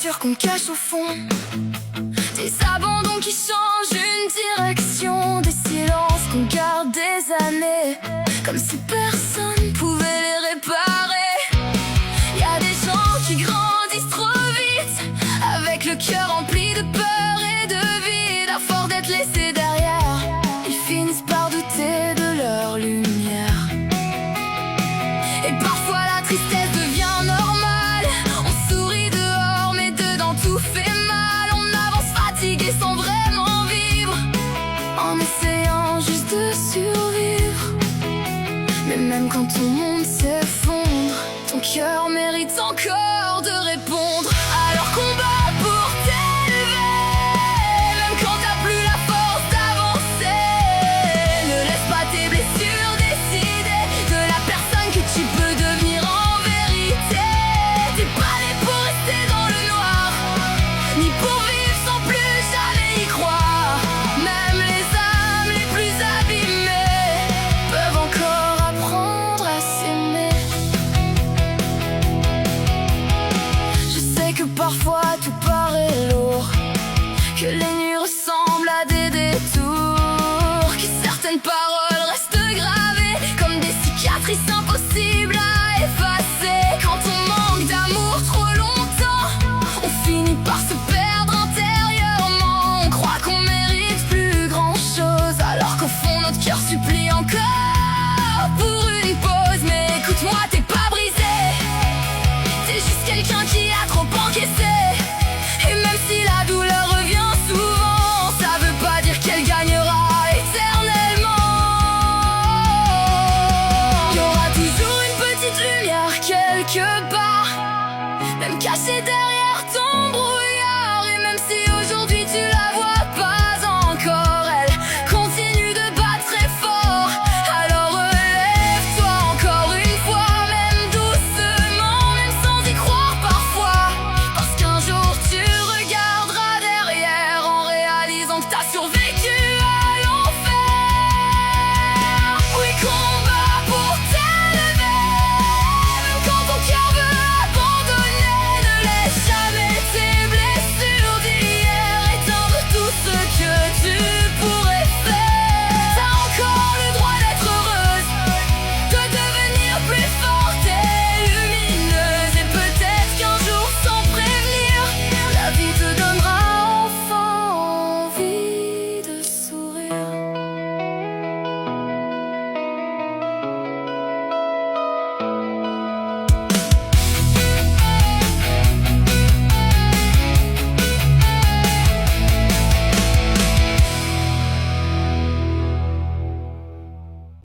blessures qu'on cache au fond, des abandons qui changent une direction, des silences qu'on garde des années, comme si personne pouvait les réparer. Y a des gens qui grandissent trop vite, avec le cœur rempli de peur et de vide. À force d'être laissés derrière, ils finissent par douter de leur lumière. Et parfois la tristesse devient normale, on sourit dehors mais dedans tout fait mal. On avance fatigué sans vraiment vivre, en essayant juste de survivre. Mais même quand ton monde s'effondre, ton cœur mérite encore de répondre